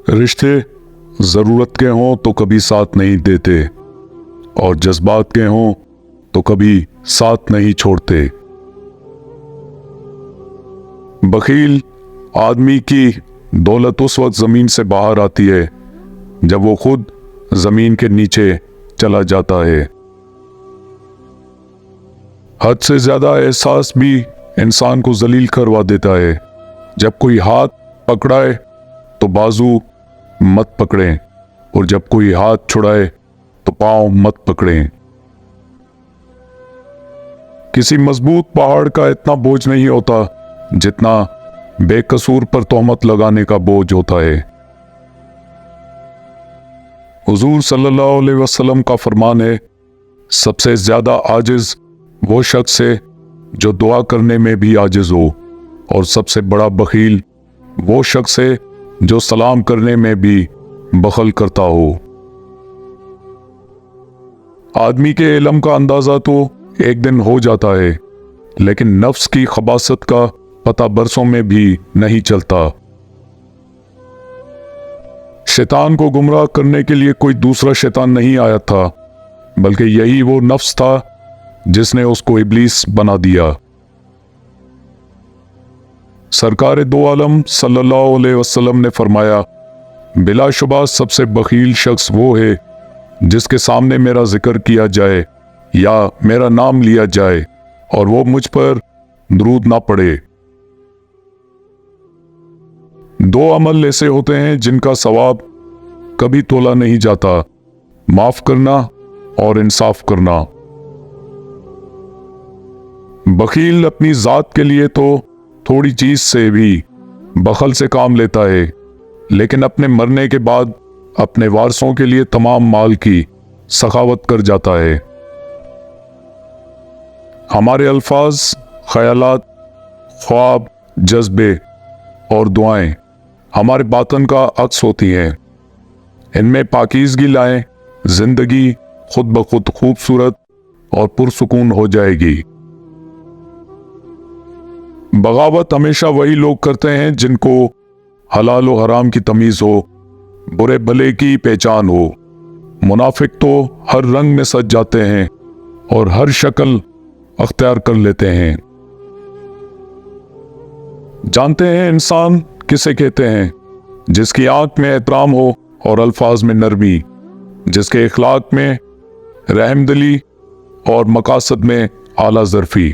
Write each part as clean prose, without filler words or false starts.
رشتے ضرورت کے ہوں تو کبھی ساتھ نہیں دیتے اور جذبات کے ہوں تو کبھی ساتھ نہیں چھوڑتے۔ بخیل آدمی کی دولت اس وقت زمین سے باہر آتی ہے جب وہ خود زمین کے نیچے چلا جاتا ہے۔ حد سے زیادہ احساس بھی انسان کو ذلیل کروا دیتا ہے۔ جب کوئی ہاتھ پکڑائے تو بازو مت پکڑیں اور جب کوئی ہاتھ چھڑائے تو پاؤں مت پکڑیں۔ کسی مضبوط پہاڑ کا اتنا بوجھ نہیں ہوتا جتنا بے قصور پر تہمت لگانے کا بوجھ ہوتا ہے۔ حضور صلی اللہ علیہ وسلم کا فرمان ہے، سب سے زیادہ عاجز وہ شخص ہے جو دعا کرنے میں بھی عاجز ہو، اور سب سے بڑا بخیل وہ شخص ہے جو سلام کرنے میں بھی بخل کرتا ہو۔ آدمی کے علم کا اندازہ تو ایک دن ہو جاتا ہے، لیکن نفس کی خباثت کا پتہ برسوں میں بھی نہیں چلتا۔ شیطان کو گمراہ کرنے کے لیے کوئی دوسرا شیطان نہیں آیا تھا، بلکہ یہی وہ نفس تھا جس نے اس کو ابلیس بنا دیا۔ سرکار دو عالم صلی اللہ علیہ وسلم نے فرمایا، بلا شبہ سب سے بخیل شخص وہ ہے جس کے سامنے میرا ذکر کیا جائے یا میرا نام لیا جائے اور وہ مجھ پر درود نہ پڑے۔ دو عمل ایسے ہوتے ہیں جن کا ثواب کبھی تولا نہیں جاتا، معاف کرنا اور انصاف کرنا۔ بخیل اپنی ذات کے لیے تو تھوڑی چیز سے بھی بخل سے کام لیتا ہے، لیکن اپنے مرنے کے بعد اپنے وارثوں کے لیے تمام مال کی سخاوت کر جاتا ہے۔ ہمارے الفاظ، خیالات، خواب، جذبے اور دعائیں ہمارے باطن کا عکس ہوتی ہیں۔ ان میں پاکیزگی لائیں، زندگی خود بخود خوبصورت اور پرسکون ہو جائے گی۔ بغاوت ہمیشہ وہی لوگ کرتے ہیں جن کو حلال و حرام کی تمیز ہو، برے بھلے کی پہچان ہو۔ منافق تو ہر رنگ میں سج جاتے ہیں اور ہر شکل اختیار کر لیتے ہیں۔ جانتے ہیں انسان کسے کہتے ہیں؟ جس کی آنکھ میں احترام ہو اور الفاظ میں نرمی، جس کے اخلاق میں رحم دلی اور مقاصد میں اعلیٰ ظرفی۔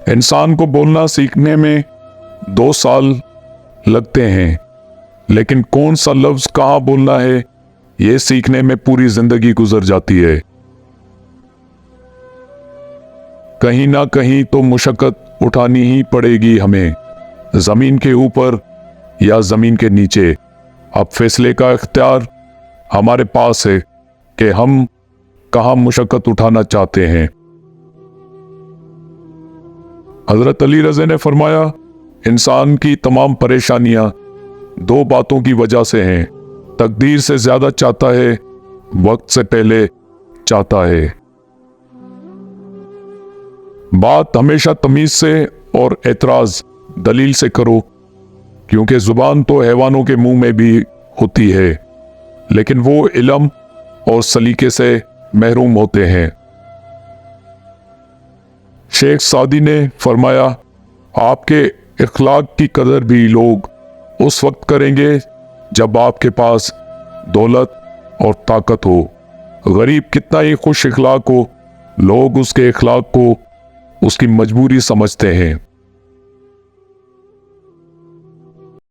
انسان کو بولنا سیکھنے میں 2 سال لگتے ہیں، لیکن کون سا لفظ کہاں بولنا ہے یہ سیکھنے میں پوری زندگی گزر جاتی ہے۔ کہیں نہ کہیں تو مشقت اٹھانی ہی پڑے گی ہمیں، زمین کے اوپر یا زمین کے نیچے۔ اب فیصلے کا اختیار ہمارے پاس ہے کہ ہم کہاں مشقت اٹھانا چاہتے ہیں۔ حضرت علی رضی نے فرمایا، انسان کی تمام پریشانیاں 2 باتوں کی وجہ سے ہیں، تقدیر سے زیادہ چاہتا ہے، وقت سے پہلے چاہتا ہے۔ بات ہمیشہ تمیز سے اور اعتراض دلیل سے کرو، کیونکہ زبان تو حیوانوں کے منہ میں بھی ہوتی ہے، لیکن وہ علم اور سلیقے سے محروم ہوتے ہیں۔ شیخ سعدی نے فرمایا، آپ کے اخلاق کی قدر بھی لوگ اس وقت کریں گے جب آپ کے پاس دولت اور طاقت ہو۔ غریب کتنا ہی خوش اخلاق ہو، لوگ اس کے اخلاق کو اس کی مجبوری سمجھتے ہیں۔